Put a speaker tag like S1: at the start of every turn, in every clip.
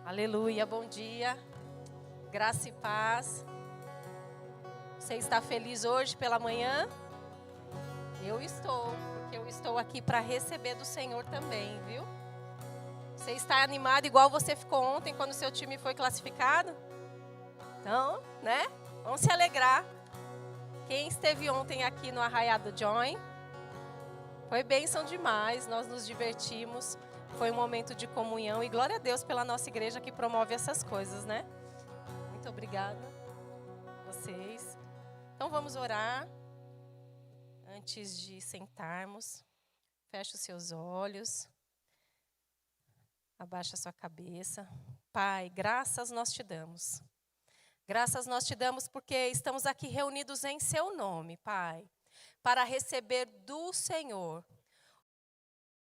S1: Aleluia, bom dia, graça e paz. Você está feliz hoje pela manhã? Eu estou, porque eu estou aqui para receber do Senhor também, viu? Você está animado igual você ficou ontem quando seu time foi classificado? Então, né? Vamos se alegrar. Quem esteve ontem aqui no Arraiado Join? Foi bênção demais, nós nos divertimos. Foi um momento de comunhão e glória a Deus pela nossa igreja que promove essas coisas, né? Muito obrigada a vocês. Então vamos orar antes de sentarmos. Feche os seus olhos. Abaixa a sua cabeça. Pai, graças nós te damos. Graças nós te damos porque estamos aqui reunidos em seu nome, Pai, para receber do Senhor.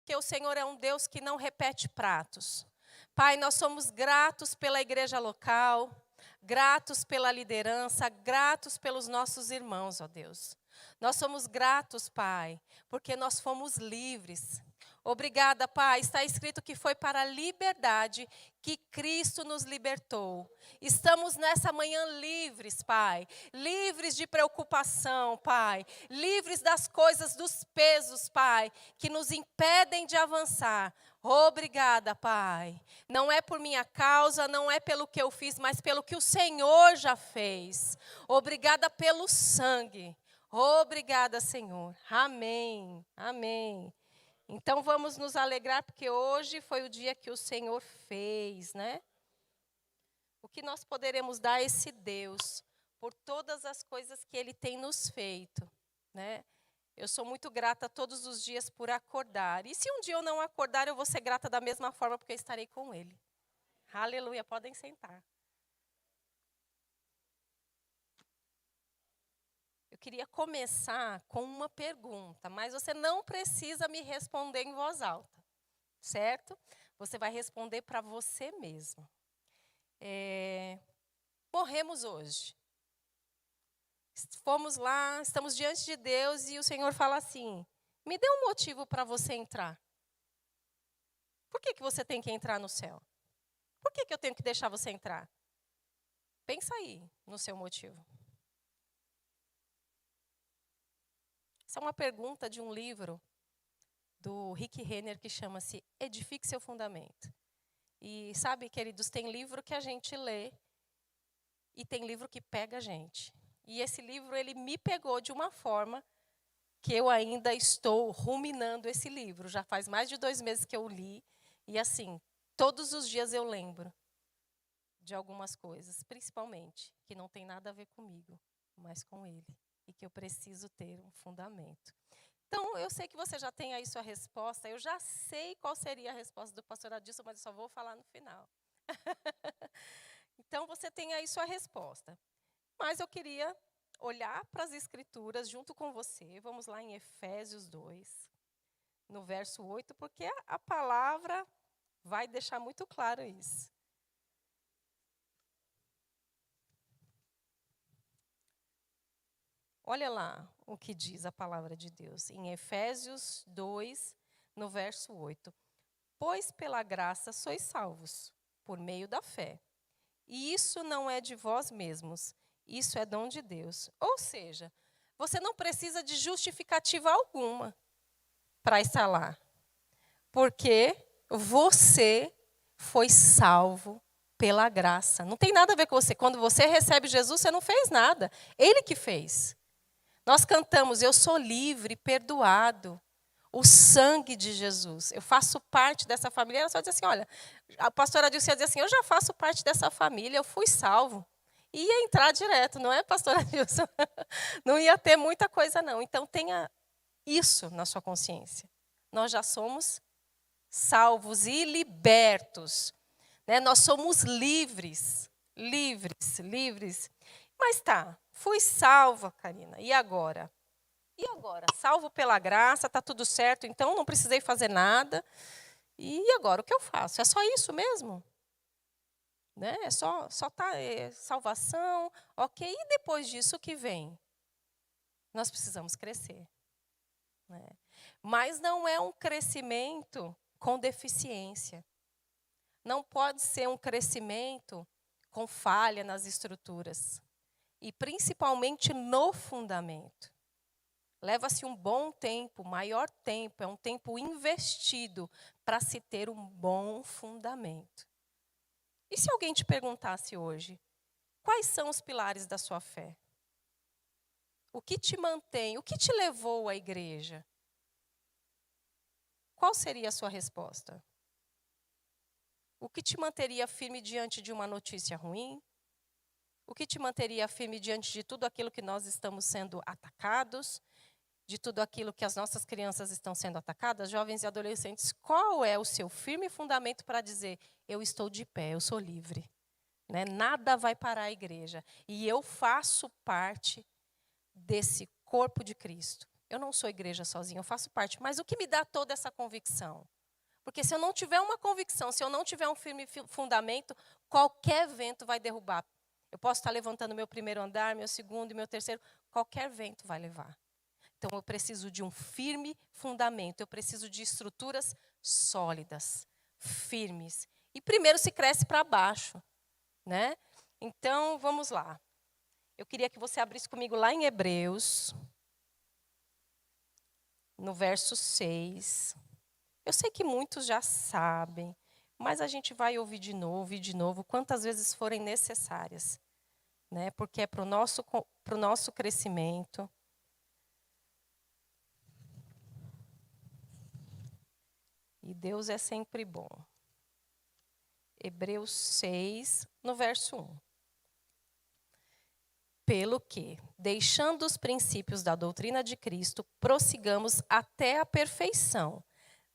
S1: Porque o Senhor é um Deus que não repete pratos. Pai, nós somos gratos pela igreja local, gratos pela liderança, gratos pelos nossos irmãos, ó Deus. Nós somos gratos, Pai, porque nós fomos livres. Obrigada, Pai. Está escrito que foi para a liberdade que Cristo nos libertou. Estamos nessa manhã livres, Pai. Livres de preocupação, Pai. Livres das coisas, dos pesos, Pai, que nos impedem de avançar. Obrigada, Pai. Não é por minha causa, não é pelo que eu fiz, mas pelo que o Senhor já fez. Obrigada pelo sangue. Obrigada, Senhor. Amém. Amém. Então vamos nos alegrar porque hoje foi o dia que o Senhor fez, né? O que nós poderemos dar a esse Deus por todas as coisas que Ele tem nos feito, né? Eu sou muito grata todos os dias por acordar. E se um dia eu não acordar, eu vou ser grata da mesma forma porque eu estarei com Ele. Aleluia, podem sentar. Eu queria começar com uma pergunta, mas você não precisa me responder em voz alta, certo? Você vai responder para você mesmo. Morremos hoje. Fomos lá, estamos diante de Deus e o Senhor fala assim, me dê um motivo para você entrar. Por que você tem que entrar no céu? Por que eu tenho que deixar você entrar? Pensa aí no seu motivo. Essa é uma pergunta de um livro do Rick Renner que chama-se Edifique Seu Fundamento. E sabe, queridos, tem livro que a gente lê e tem livro que pega a gente. E esse livro, ele me pegou de uma forma que eu ainda estou ruminando esse livro. Já faz mais de 2 meses que eu li. E assim, todos os dias eu lembro de algumas coisas, principalmente, que não tem nada a ver comigo, mas com ele. E que eu preciso ter um fundamento. Então, eu sei que você já tem aí sua resposta. Eu já sei qual seria a resposta do pastor Adilson, mas eu só vou falar no final. Então, você tem aí sua resposta. Mas eu queria olhar para as Escrituras junto com você. Vamos lá em Efésios 2, no verso 8, porque a palavra vai deixar muito claro isso. Olha lá o que diz a palavra de Deus, em Efésios 2, no verso 8. Pois pela graça sois salvos, por meio da fé. E isso não é de vós mesmos, isso é dom de Deus. Ou seja, você não precisa de justificativa alguma para estar lá. Porque você foi salvo pela graça. Não tem nada a ver com você. Quando você recebe Jesus, você não fez nada. Ele que fez. Nós cantamos, eu sou livre, perdoado. O sangue de Jesus. Eu faço parte dessa família. Ela só diz assim, olha, a pastora Adilson ia dizer assim, eu já faço parte dessa família, eu fui salvo. E ia entrar direto, não é, pastora Adilson? Não ia ter muita coisa, não. Então, tenha isso na sua consciência. Nós já somos salvos e libertos. Né? Nós somos livres. Livres. Mas tá, fui salva, Karina. E agora? E agora? Salvo pela graça, está tudo certo, então não precisei fazer nada. E agora, o que eu faço? É só isso mesmo? Né? É só salvação, ok. E depois disso, o que vem? Nós precisamos crescer. Né? Mas não é um crescimento com deficiência. Não pode ser um crescimento com falha nas estruturas. E principalmente no fundamento. Leva-se um bom tempo, maior tempo, é um tempo investido para se ter um bom fundamento. E se alguém te perguntasse hoje, quais são os pilares da sua fé? O que te mantém? O que te levou à igreja? Qual seria a sua resposta? O que te manteria firme diante de uma notícia ruim? O que te manteria firme diante de tudo aquilo que nós estamos sendo atacados? De tudo aquilo que as nossas crianças estão sendo atacadas, jovens e adolescentes? Qual é o seu firme fundamento para dizer, eu estou de pé, eu sou livre? Né? Nada vai parar a igreja. E eu faço parte desse corpo de Cristo. Eu não sou igreja sozinha, eu faço parte. Mas o que me dá toda essa convicção? Porque se eu não tiver uma convicção, se eu não tiver um firme fundamento, qualquer vento vai derrubar. Eu posso estar levantando meu primeiro andar, meu segundo e meu terceiro, qualquer vento vai levar. Então eu preciso de um firme fundamento, eu preciso de estruturas sólidas, firmes. E primeiro se cresce para baixo, né? Então vamos lá. Eu queria que você abrisse comigo lá em Hebreus, no verso 6. Eu sei que muitos já sabem, mas a gente vai ouvir de novo, quantas vezes forem necessárias, né? Porque é para o nosso crescimento. E Deus é sempre bom. Hebreus 6, no verso 1. Pelo que, deixando os princípios da doutrina de Cristo, prossigamos até a perfeição,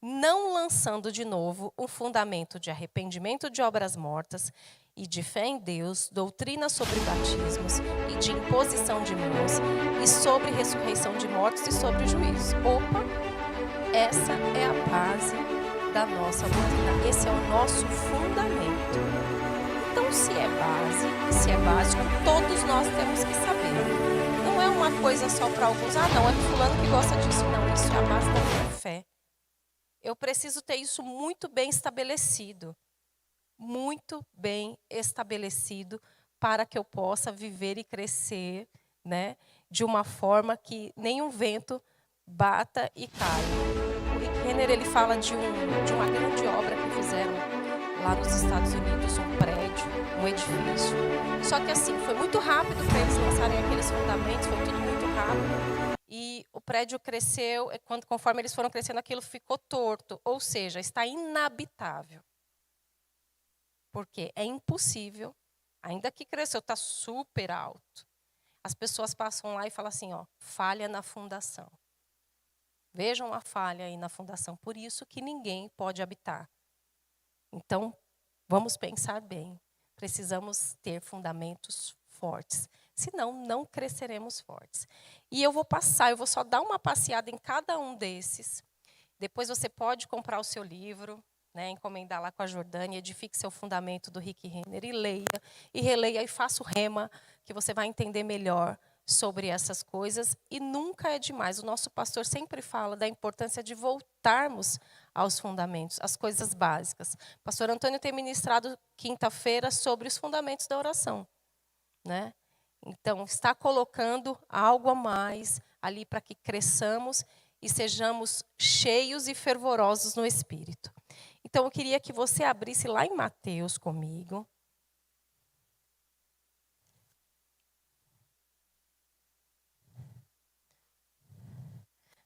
S1: não lançando de novo o fundamento de arrependimento de obras mortas e de fé em Deus, doutrina sobre batismos e de imposição de mãos, e sobre ressurreição de mortos e sobre juízo. Opa, essa é a base da nossa doutrina, esse é o nosso fundamento. Então, se é base, se é básico, todos nós temos que saber. Não é uma coisa só para alguns, não, é fulano que gosta disso. Não, isso é a base da minha fé. Eu preciso ter isso muito bem estabelecido. Muito bem estabelecido para que eu possa viver e crescer, né, de uma forma que nenhum vento bata e caia. O Rick Renner, ele fala de uma grande obra que fizeram lá nos Estados Unidos, um prédio, um edifício. Só que assim, foi muito rápido para eles lançarem aqueles fundamentos, foi tudo muito rápido. E o prédio cresceu, conforme eles foram crescendo, aquilo ficou torto, ou seja, está inabitável. Porque é impossível, ainda que cresceu, está super alto. As pessoas passam lá e falam assim, ó, falha na fundação. Vejam a falha aí na fundação, por isso que ninguém pode habitar. Então, vamos pensar bem. Precisamos ter fundamentos fortes. Senão, não cresceremos fortes. E eu vou só dar uma passeada em cada um desses. Depois você pode comprar o seu livro, né, encomendar lá com a Jordânia, edifique seu fundamento do Rick Renner e leia, e releia e faça o rema, que você vai entender melhor sobre essas coisas. E nunca é demais. O nosso pastor sempre fala da importância de voltarmos aos fundamentos, às coisas básicas. O pastor Antônio tem ministrado quinta-feira sobre os fundamentos da oração, né? Então, está colocando algo a mais ali para que cresçamos e sejamos cheios e fervorosos no Espírito. Então, eu queria que você abrisse lá em Mateus comigo.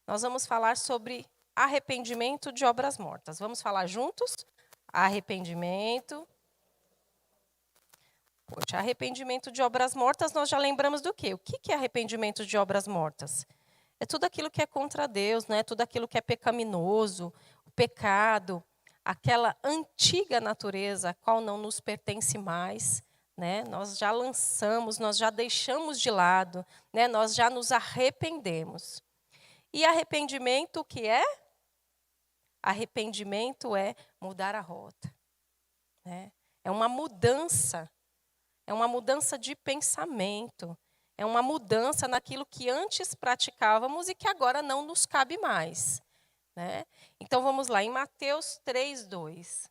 S1: Nós vamos falar sobre arrependimento de obras mortas. Vamos falar juntos? Arrependimento. Poxa, arrependimento de obras mortas, nós já lembramos do quê? O que é arrependimento de obras mortas? É tudo aquilo que é contra Deus, né? Tudo aquilo que é pecaminoso, o pecado, aquela antiga natureza a qual não nos pertence mais, né? Nós já lançamos, nós já deixamos de lado, né? Nós já nos arrependemos. E arrependimento o que é? Arrependimento é mudar a rota, né? É uma mudança de pensamento, é uma mudança naquilo que antes praticávamos e que agora não nos cabe mais, né? Então vamos lá, em Mateus 3:2.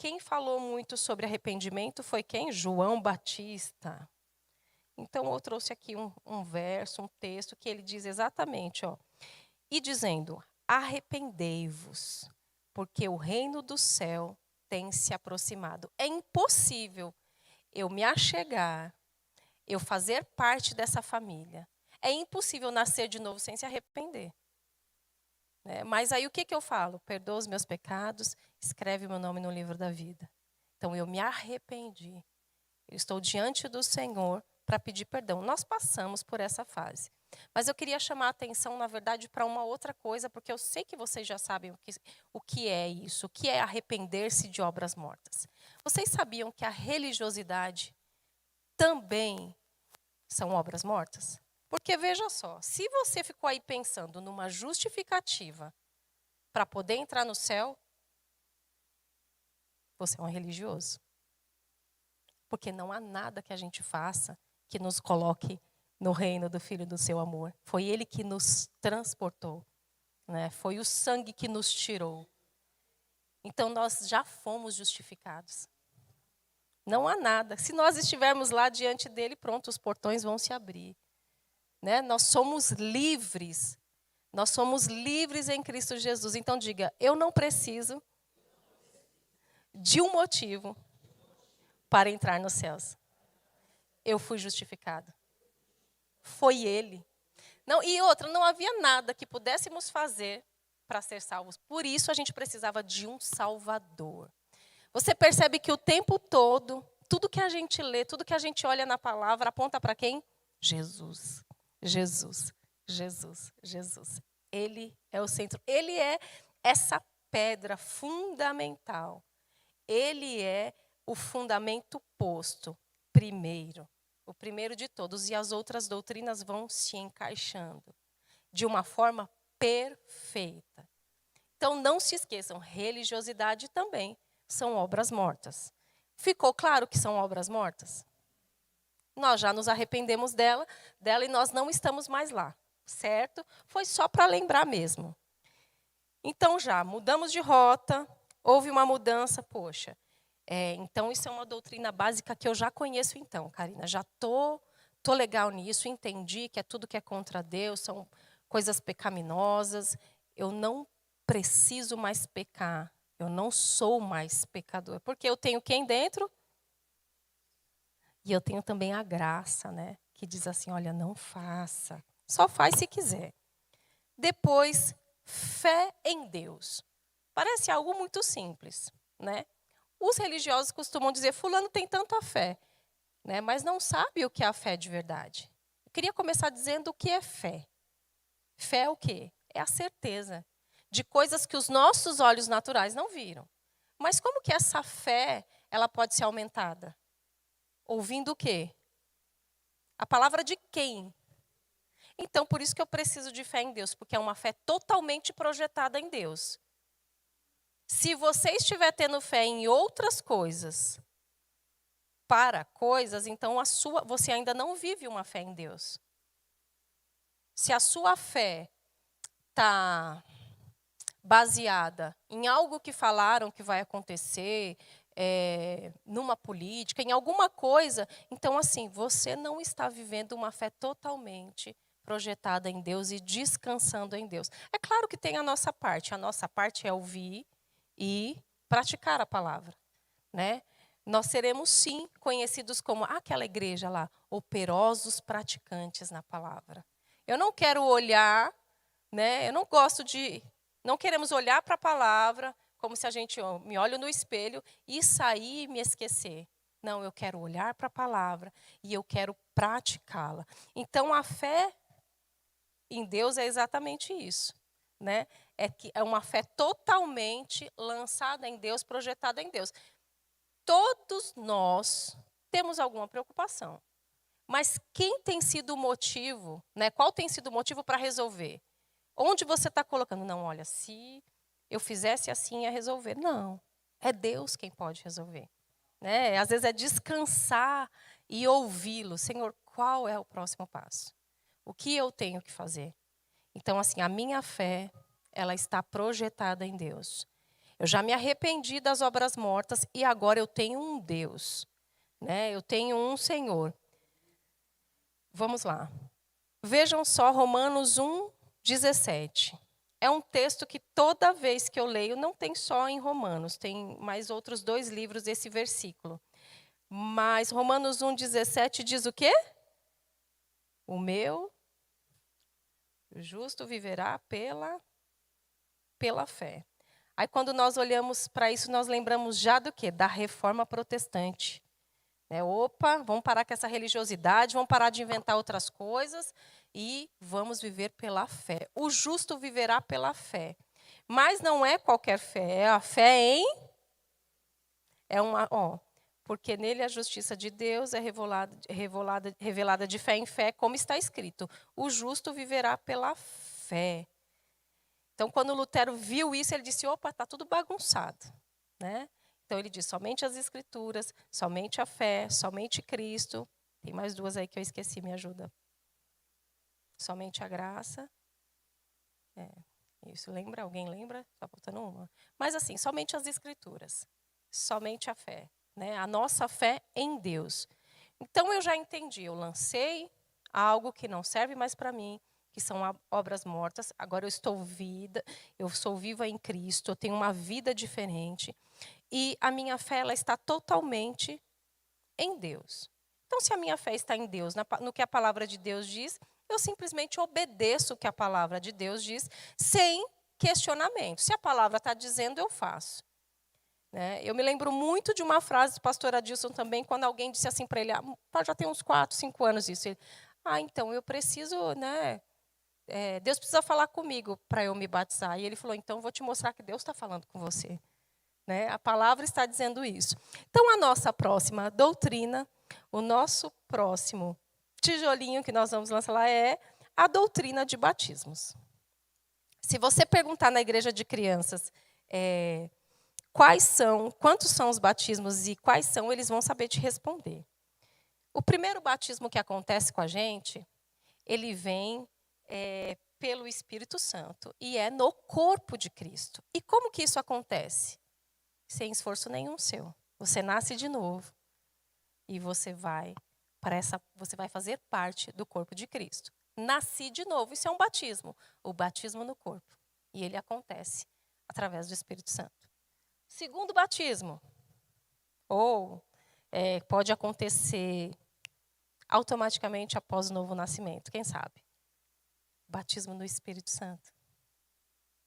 S1: quem falou muito sobre arrependimento foi quem? João Batista. Então, eu trouxe aqui um verso, um texto, que ele diz exatamente, ó. E dizendo, arrependei-vos, porque o reino do céu tem se aproximado. É impossível eu me achegar, eu fazer parte dessa família. É impossível nascer de novo sem se arrepender. Mas aí o que eu falo? Perdoa os meus pecados, escreve meu nome no livro da vida. Então eu me arrependi. Eu estou diante do Senhor para pedir perdão. Nós passamos por essa fase. Mas eu queria chamar a atenção, na verdade, para uma outra coisa, porque eu sei que vocês já sabem o que é isso, o que é arrepender-se de obras mortas. Vocês sabiam que a religiosidade também são obras mortas? Porque veja só, se você ficou aí pensando numa justificativa para poder entrar no céu, você é um religioso. Porque não há nada que a gente faça que nos coloque no reino do Filho do seu amor. Foi Ele que nos transportou. Foi o sangue que nos tirou. Então nós já fomos justificados. Não há nada. Se nós estivermos lá diante dele, pronto, os portões vão se abrir. Nós somos livres. Nós somos livres em Cristo Jesus. Então diga, eu não preciso de um motivo para entrar nos céus. Eu fui justificado. Foi Ele. Não, e outra, não havia nada que pudéssemos fazer para ser salvos. Por isso a gente precisava de um Salvador. Você percebe que o tempo todo, tudo que a gente lê, tudo que a gente olha na palavra, aponta para quem? Jesus. Jesus. Jesus. Jesus. Ele é o centro. Ele é essa pedra fundamental. Ele é o fundamento posto primeiro. O primeiro de todos. E as outras doutrinas vão se encaixando de uma forma perfeita. Então, não se esqueçam, religiosidade também são obras mortas. Ficou claro que são obras mortas? Nós já nos arrependemos dela e nós não estamos mais lá, certo? Foi só para lembrar mesmo. Então, já mudamos de rota, houve uma mudança, poxa. Então, isso é uma doutrina básica que eu já conheço, então, Karina. Já tô legal nisso, entendi que é tudo que é contra Deus, são coisas pecaminosas. Eu não preciso mais pecar. Eu não sou mais pecador. Porque eu tenho quem dentro? E eu tenho também a graça, que diz assim, olha, não faça. Só faz se quiser. Depois, fé em Deus. Parece algo muito simples, Os religiosos costumam dizer, fulano tem tanta fé, mas não sabe o que é a fé de verdade. Eu queria começar dizendo o que é fé. Fé é o quê? É a certeza de coisas que os nossos olhos naturais não viram. Mas como que essa fé ela pode ser aumentada? Ouvindo o quê? A palavra de quem? Então, por isso que eu preciso de fé em Deus, porque é uma fé totalmente projetada em Deus. Se você estiver tendo fé em outras coisas, para coisas, então você ainda não vive uma fé em Deus. Se a sua fé está baseada em algo que falaram que vai acontecer, numa política, em alguma coisa, então assim, você não está vivendo uma fé totalmente projetada em Deus e descansando em Deus. É claro que tem a nossa parte é ouvir e praticar a palavra, Nós seremos sim conhecidos como aquela igreja lá, operosos praticantes na palavra. Eu não quero olhar, eu não gosto de, não queremos olhar para a palavra como se a gente me olhe no espelho e sair e me esquecer. Não, eu quero olhar para a palavra e eu quero praticá-la. Então a fé em Deus é exatamente isso, É uma fé totalmente lançada em Deus, projetada em Deus. Todos nós temos alguma preocupação. Mas quem tem sido o motivo, qual tem sido o motivo para resolver? Onde você está colocando? Não, olha, se eu fizesse assim, ia resolver. Não, é Deus quem pode resolver. Às vezes é descansar e ouvi-lo. Senhor, qual é o próximo passo? O que eu tenho que fazer? Então, assim, a minha fé, ela está projetada em Deus. Eu já me arrependi das obras mortas e agora eu tenho um Deus, né? Eu tenho um Senhor. Vamos lá. Vejam só Romanos 1:17. É um texto que toda vez que eu leio, não tem só em Romanos, tem mais outros 2 livros desse versículo. Mas Romanos 1:17 diz o quê? O meu justo viverá pela fé. Aí quando nós olhamos para isso, nós lembramos já do quê? Da reforma protestante. Opa, vamos parar com essa religiosidade, vamos parar de inventar outras coisas e vamos viver pela fé. O justo viverá pela fé. Mas não é qualquer fé, é a fé em... porque nele a justiça de Deus é revelada de fé em fé, como está escrito. O justo viverá pela fé. Então, quando Lutero viu isso, ele disse, opa, está tudo bagunçado, né? Então, ele diz, somente as Escrituras, somente a fé, somente Cristo. Tem mais 2 aí que eu esqueci, me ajuda. Somente a graça. Isso, lembra? Alguém lembra? Está faltando uma. Mas, assim, somente as Escrituras, somente a fé, né? A nossa fé em Deus. Então, eu já entendi, eu lancei algo que não serve mais para mim, que são obras mortas. Agora eu sou viva em Cristo, eu tenho uma vida diferente. E a minha fé ela está totalmente em Deus. Então, se a minha fé está em Deus, no que a palavra de Deus diz, eu simplesmente obedeço o que a palavra de Deus diz, sem questionamento. Se a palavra está dizendo, eu faço. Eu me lembro muito de uma frase do pastor Adilson também, quando alguém disse assim para ele, já tem uns 4, 5 anos isso. Ele, então eu preciso, Deus precisa falar comigo para eu me batizar. E ele falou, então vou te mostrar que Deus está falando com você. A palavra está dizendo isso. Então, a nossa próxima doutrina, o nosso próximo tijolinho que nós vamos lançar lá é a doutrina de batismos. Se você perguntar na igreja de crianças quantos são os batismos e quais são, eles vão saber te responder. O primeiro batismo que acontece com a gente, ele vem pelo Espírito Santo e é no corpo de Cristo. E como que isso acontece? Sem esforço nenhum seu. Você nasce de novo e você vai fazer parte do corpo de Cristo. Nasci de novo, isso é um batismo, o batismo no corpo. E ele acontece através do Espírito Santo. Segundo batismo, pode acontecer automaticamente após o novo nascimento, quem sabe? Batismo no Espírito Santo.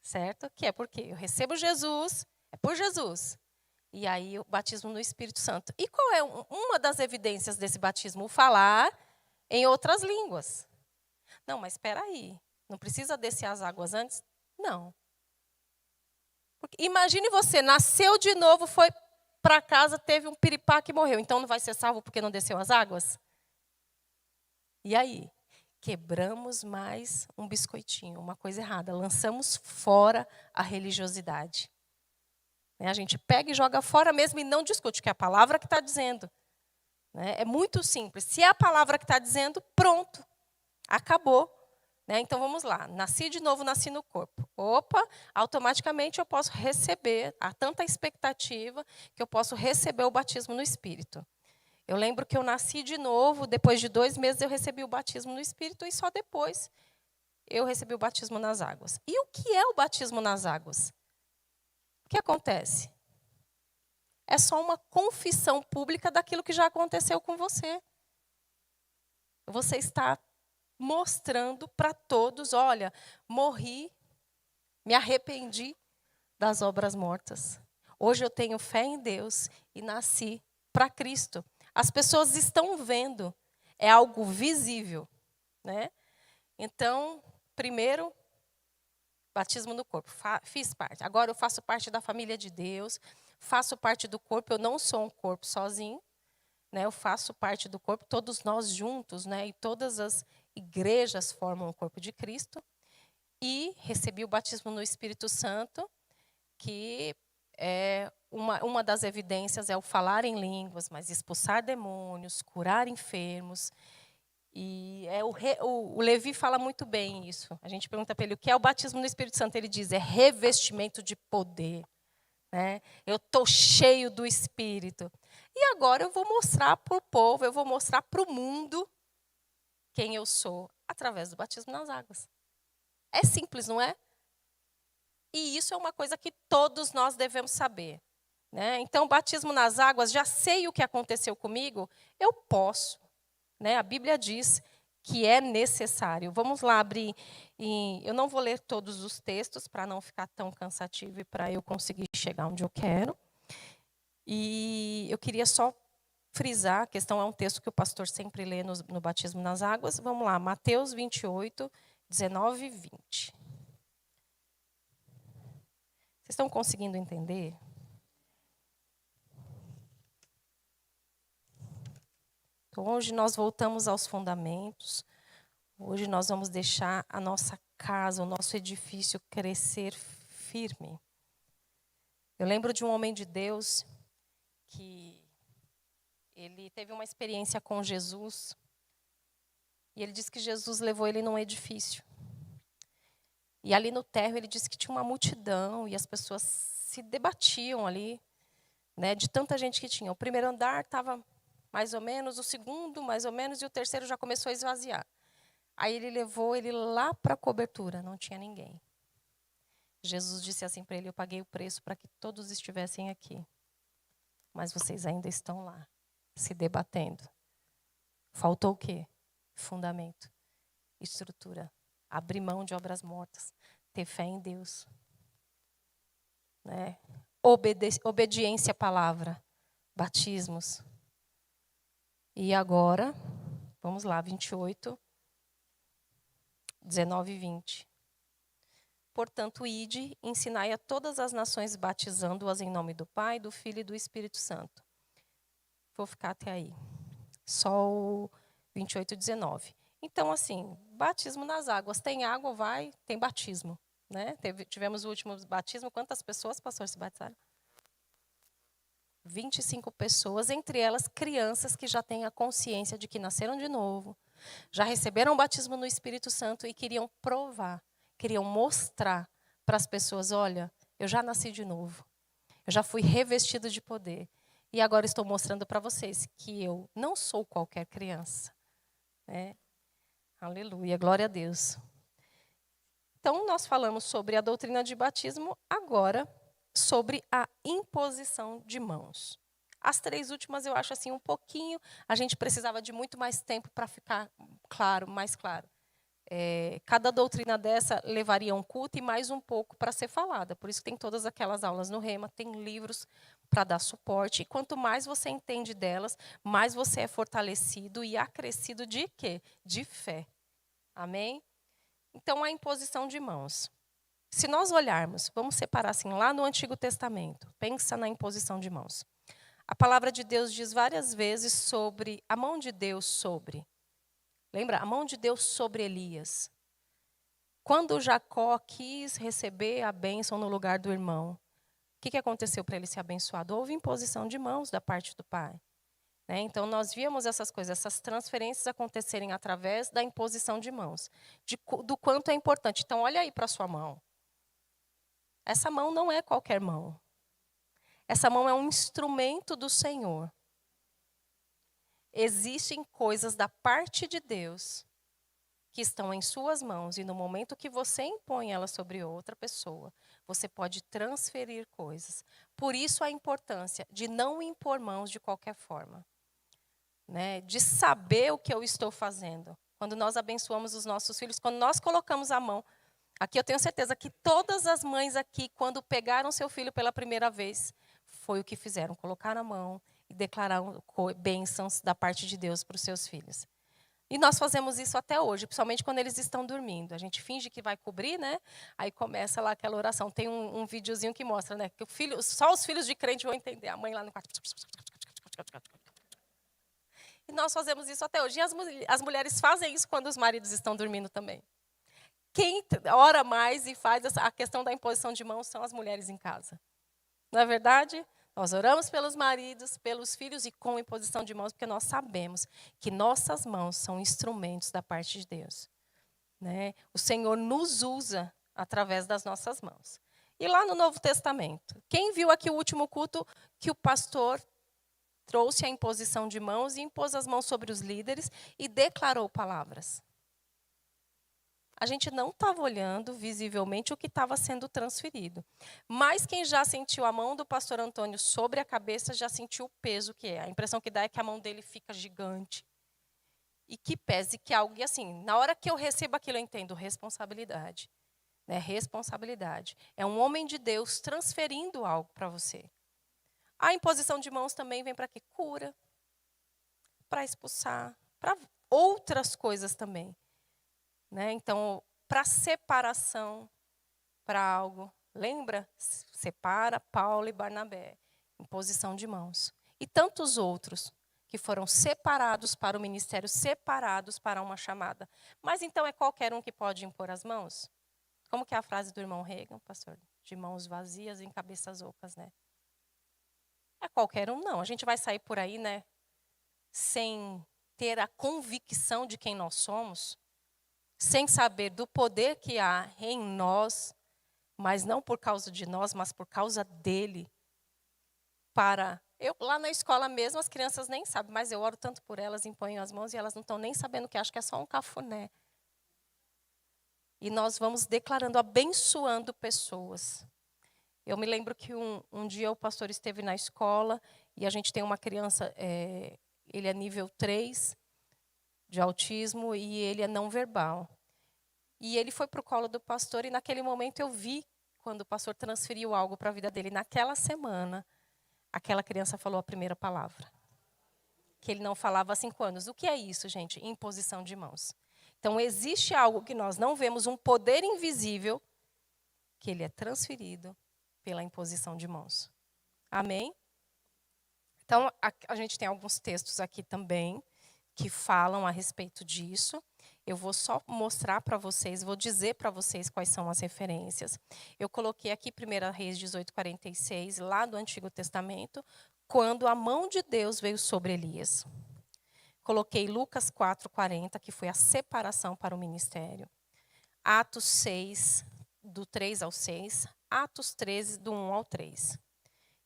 S1: Certo? Que é porque eu recebo Jesus, é por Jesus. E aí o batismo no Espírito Santo. E qual é uma das evidências desse batismo? O falar em outras línguas. Não, mas espera aí. Não precisa descer as águas antes? Não. Porque, imagine você, nasceu de novo, foi para casa, teve um piripaque e morreu. Então não vai ser salvo porque não desceu as águas? E aí? Quebramos mais um biscoitinho, uma coisa errada. Lançamos fora a religiosidade. A gente pega e joga fora mesmo e não discute, que é a palavra que está dizendo. É muito simples. Se é a palavra que está dizendo, pronto. Acabou. Então, vamos lá. Nasci de novo, nasci no corpo. Opa, automaticamente eu posso receber, há tanta expectativa, que eu posso receber o batismo no Espírito. Eu lembro que eu nasci de novo, depois de 2 meses eu recebi o batismo no Espírito e só depois eu recebi o batismo nas águas. E o que é o batismo nas águas? O que acontece? É só uma confissão pública daquilo que já aconteceu com você. Você está mostrando para todos, olha, morri, me arrependi das obras mortas. Hoje eu tenho fé em Deus e nasci para Cristo. As pessoas estão vendo, é algo visível. Então, primeiro, batismo no corpo, fiz parte. Agora eu faço parte da família de Deus, faço parte do corpo, eu não sou um corpo sozinho, eu faço parte do corpo, todos nós juntos, e todas as igrejas formam o corpo de Cristo. E recebi o batismo no Espírito Santo, que é uma das evidências é o falar em línguas, mas expulsar demônios, curar enfermos. E o Levi fala muito bem isso. A gente pergunta para ele o que é o batismo no Espírito Santo. Ele diz, é revestimento de poder. né? Eu estou cheio do Espírito. E agora eu vou mostrar para o povo, eu vou mostrar para o mundo quem eu sou, através do batismo nas águas. É simples, não é? E isso é uma coisa que todos nós devemos saber, né? Então, o batismo nas águas, já sei o que aconteceu comigo, eu posso, né? A Bíblia diz que é necessário. Vamos lá abrir, eu não vou ler todos os textos para não ficar tão cansativo e para eu conseguir chegar onde eu quero. E eu queria só frisar, a questão é um texto que o pastor sempre lê no batismo nas águas. Vamos lá, Mateus 28, 19 e 20. Vocês estão conseguindo entender? Então, hoje nós voltamos aos fundamentos. Hoje nós vamos deixar a nossa casa, o nosso edifício crescer firme. Eu lembro de um homem de Deus que ele teve uma experiência com Jesus. E ele disse que Jesus levou ele num edifício. E ali no térreo ele disse que tinha uma multidão e as pessoas se debatiam ali, né, de tanta gente que tinha. O primeiro andar estava mais ou menos, o segundo mais ou menos, e o terceiro já começou a esvaziar. Aí ele levou ele lá para a cobertura, não tinha ninguém. Jesus disse assim para ele: eu paguei o preço para que todos estivessem aqui, mas vocês ainda estão lá, se debatendo. Faltou o quê? Fundamento, estrutura, abrir mão de obras mortas, ter fé em Deus, né? Obediência à palavra, batismos. E agora, vamos lá, 28, 19 e 20. Portanto, ide, ensinai a todas as nações, batizando-as em nome do Pai, do Filho e do Espírito Santo. Vou ficar até aí. Só o 28 e 19. Então, assim, batismo nas águas. Tem água, vai, tem batismo. Né? Tivemos o último batismo. Quantas pessoas, pastor, se batizaram? 25 pessoas, entre elas crianças que já têm a consciência de que nasceram de novo, já receberam o batismo no Espírito Santo e queriam provar, queriam mostrar para as pessoas: olha, eu já nasci de novo, eu já fui revestido de poder. E agora estou mostrando para vocês que eu não sou qualquer criança. Né? Aleluia, glória a Deus. Então, nós falamos sobre a doutrina de batismo, agora sobre a imposição de mãos. As três últimas eu acho assim um pouquinho, a gente precisava de muito mais tempo para ficar claro, mais claro. Cada doutrina dessa levaria um culto e mais um pouco para ser falada. Por isso tem todas aquelas aulas no Rema, tem livros para dar suporte. E quanto mais você entende delas, mais você é fortalecido e acrescido de quê? De fé. Amém? Então, a imposição de mãos. Se nós olharmos, vamos separar assim, lá no Antigo Testamento, pensa na imposição de mãos. A palavra de Deus diz várias vezes sobre a mão de Deus sobre. Lembra? A mão de Deus sobre Elias. Quando Jacó quis receber a bênção no lugar do irmão, o que aconteceu para ele ser abençoado? Houve imposição de mãos da parte do pai. Né? Então, nós víamos essas coisas, essas transferências acontecerem através da imposição de mãos, do quanto é importante. Então, olha aí para a sua mão. Essa mão não é qualquer mão. Essa mão é um instrumento do Senhor. Existem coisas da parte de Deus que estão em suas mãos, e no momento que você impõe elas sobre outra pessoa, você pode transferir coisas. Por isso a importância de não impor mãos de qualquer forma. Né? De saber o que eu estou fazendo. Quando nós abençoamos os nossos filhos, quando nós colocamos a mão. Aqui eu tenho certeza que todas as mães aqui, quando pegaram seu filho pela primeira vez, foi o que fizeram, colocaram a mão e declararam bênçãos da parte de Deus para os seus filhos. E nós fazemos isso até hoje, principalmente quando eles estão dormindo. A gente finge que vai cobrir, né? Aí começa lá aquela oração. Tem um videozinho que mostra, né? Que só os filhos de crente vão entender. A mãe lá no quarto. E nós fazemos isso até hoje. E as mulheres fazem isso quando os maridos estão dormindo também. Quem ora mais e faz a questão da imposição de mãos são as mulheres em casa. Não é verdade? Nós oramos pelos maridos, pelos filhos e com imposição de mãos, porque nós sabemos que nossas mãos são instrumentos da parte de Deus. Né? O Senhor nos usa através das nossas mãos. E lá no Novo Testamento, quem viu aqui o último culto que o pastor trouxe a imposição de mãos e impôs as mãos sobre os líderes e declarou palavras? A gente não estava olhando visivelmente o que estava sendo transferido. Mas quem já sentiu a mão do pastor Antônio sobre a cabeça já sentiu o peso que é. A impressão que dá é que a mão dele fica gigante. E que pese que algo, e assim, na hora que eu recebo aquilo eu entendo responsabilidade. Né? Responsabilidade. É um homem de Deus transferindo algo para você. A imposição de mãos também vem para quê? Cura, para expulsar, para outras coisas também. Né? Então, para separação, para algo. Lembra? Separa Paulo e Barnabé. Imposição de mãos. E tantos outros que foram separados para o ministério, separados para uma chamada. Mas então é qualquer um que pode impor as mãos? Como que é a frase do irmão Reagan, pastor? De mãos vazias em cabeças ocas, né? É qualquer um, não. A gente vai sair por aí, né? Sem ter a convicção de quem nós somos, sem saber do poder que há em nós, mas não por causa de nós, mas por causa dele. Lá na escola mesmo, as crianças nem sabem, mas eu oro tanto por elas, imponho as mãos e elas não estão nem sabendo que acham que é só um cafuné. E nós vamos declarando, abençoando pessoas. Eu me lembro que um dia o pastor esteve na escola e a gente tem uma criança, ele é nível 3 de autismo e ele é não verbal. E ele foi para o colo do pastor e naquele momento eu vi quando o pastor transferiu algo para a vida dele. Naquela semana, aquela criança falou a primeira palavra. Que ele não falava há 5 anos. O que é isso, gente? Imposição de mãos. Então, existe algo que nós não vemos, um poder invisível, que ele é transferido pela imposição de mãos. Amém? Então, a gente tem alguns textos aqui também que falam a respeito disso. Eu vou só mostrar para vocês, vou dizer para vocês quais são as referências. Eu coloquei aqui 1 Reis 18:46, lá do Antigo Testamento, quando a mão de Deus veio sobre Elias. Coloquei Lucas 4:40, que foi a separação para o ministério. Atos 6, do 3 ao 6. Atos 13, do 1 ao 3.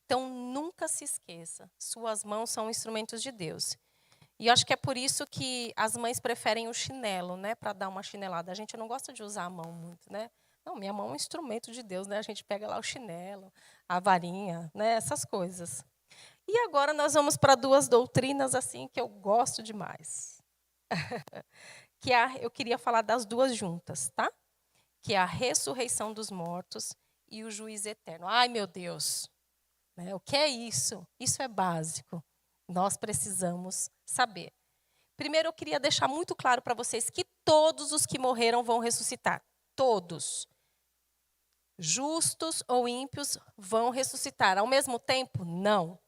S1: Então, nunca se esqueça, suas mãos são instrumentos de Deus. E eu acho que é por isso que as mães preferem o chinelo, né, para dar uma chinelada. A gente não gosta de usar a mão muito, né? Não, minha mão é um instrumento de Deus, né? A gente pega lá o chinelo, a varinha, né, essas coisas. E agora nós vamos para 2 doutrinas assim que eu gosto demais. Eu queria falar das duas juntas, tá? Que é a ressurreição dos mortos e o juízo eterno. Ai, meu Deus! Né? O que é isso? Isso é básico. Nós precisamos saber. Primeiro, eu queria deixar muito claro para vocês que todos os que morreram vão ressuscitar. Todos. Justos ou ímpios vão ressuscitar. Ao mesmo tempo? Não.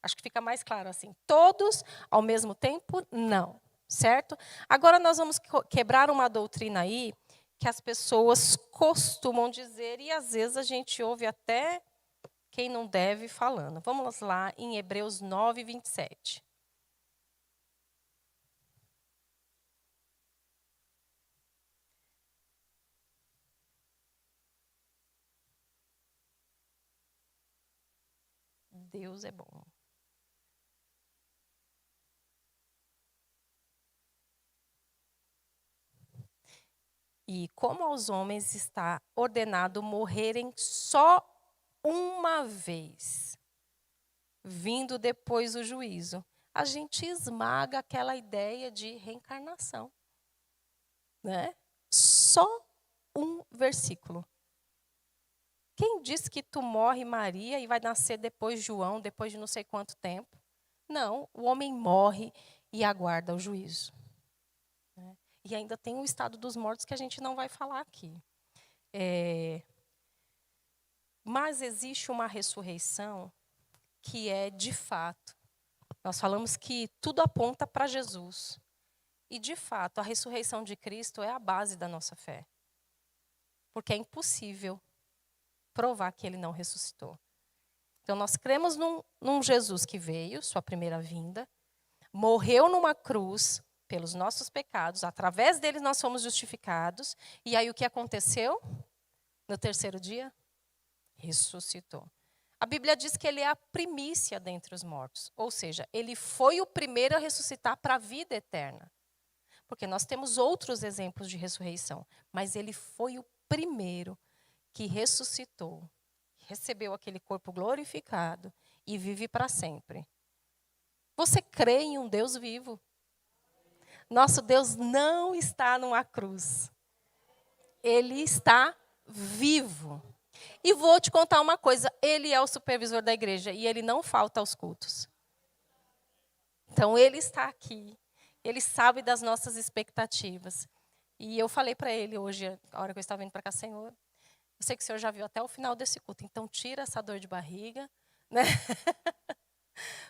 S1: Acho que fica mais claro assim. Todos, ao mesmo tempo? Não. Certo? Agora nós vamos quebrar uma doutrina aí que as pessoas costumam dizer e às vezes a gente ouve até quem não deve falando. Vamos lá em Hebreus 9:27. Deus é bom. E como aos homens está ordenado morrerem só uma vez, vindo depois o juízo, a gente esmaga aquela ideia de reencarnação. Né? Só um versículo. Quem diz que tu morre, Maria, e vai nascer depois João, depois de não sei quanto tempo? Não, o homem morre e aguarda o juízo. Né? E ainda tem o estado dos mortos que a gente não vai falar aqui. Mas existe uma ressurreição que é de fato. Nós falamos que tudo aponta para Jesus. E, de fato, a ressurreição de Cristo é a base da nossa fé. Porque é impossível provar que ele não ressuscitou. Então, nós cremos num Jesus que veio, sua primeira vinda, morreu numa cruz pelos nossos pecados, através dele nós fomos justificados. E aí o que aconteceu? No terceiro dia? ressuscitou. A Bíblia diz que ele é a primícia dentre os mortos. Ou seja, ele foi o primeiro a ressuscitar para a vida eterna. Porque nós temos outros exemplos de ressurreição. Mas ele foi o primeiro que ressuscitou, recebeu aquele corpo glorificado e vive para sempre. Você crê em um Deus vivo? Nosso Deus não está numa cruz. Ele está vivo. E vou te contar uma coisa, ele é o supervisor da igreja e ele não falta aos cultos. Então ele está aqui, ele sabe das nossas expectativas. E eu falei para ele hoje, a hora que eu estava vindo para cá, Senhor, eu sei que o Senhor já viu até o final desse culto, então tira essa dor de barriga, né?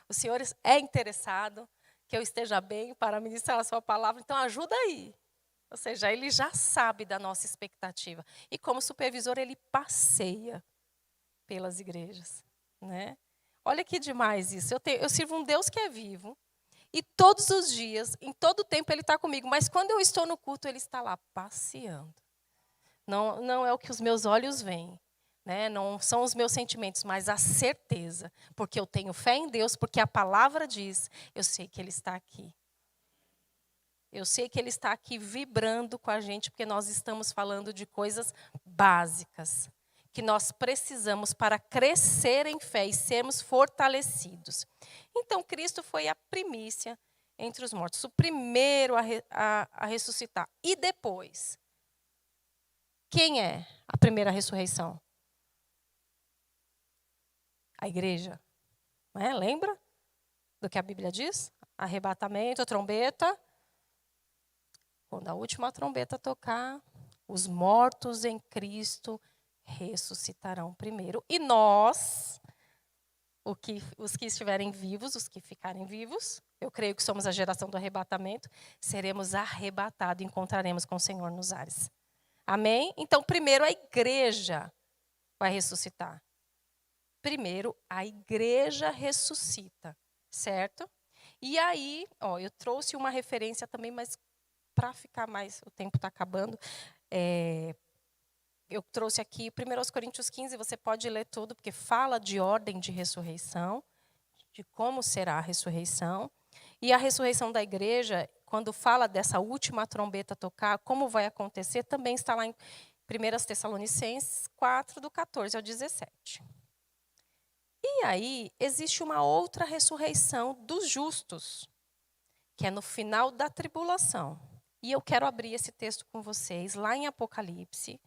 S1: O Senhor é interessado que eu esteja bem para ministrar a sua palavra, então ajuda aí. Ou seja, ele já sabe da nossa expectativa. E como supervisor, ele passeia pelas igrejas, né? Olha que demais isso. Eu sirvo um Deus que é vivo. E todos os dias, em todo o tempo, ele está comigo. Mas quando eu estou no culto, ele está lá, passeando. Não é o que os meus olhos veem. Né? Não são os meus sentimentos, mas a certeza. Porque eu tenho fé em Deus, porque a palavra diz, eu sei que ele está aqui. Eu sei que ele está aqui vibrando com a gente, porque nós estamos falando de coisas básicas, que nós precisamos para crescer em fé e sermos fortalecidos. Então, Cristo foi a primícia entre os mortos, o primeiro a ressuscitar. E depois? Quem é a primeira ressurreição? A igreja. Não é? Lembra do que a Bíblia diz? Arrebatamento, trombeta. Quando a última trombeta tocar, os mortos em Cristo ressuscitarão primeiro. E nós, os que estiverem vivos, os que ficarem vivos, eu creio que somos a geração do arrebatamento, seremos arrebatados e encontraremos com o Senhor nos ares. Amém? Então, primeiro a igreja vai ressuscitar. Primeiro, a igreja ressuscita, certo? E aí, eu trouxe uma referência também, mas para ficar mais, o tempo está acabando, eu trouxe aqui 1 Coríntios 15, você pode ler tudo, porque fala de ordem de ressurreição, de como será a ressurreição. E a ressurreição da igreja, quando fala dessa última trombeta tocar, como vai acontecer, também está lá em 1 Tessalonicenses 4, do 14 ao 17. E aí, existe uma outra ressurreição dos justos, que é no final da tribulação. E eu quero abrir esse texto com vocês, lá em Apocalipse.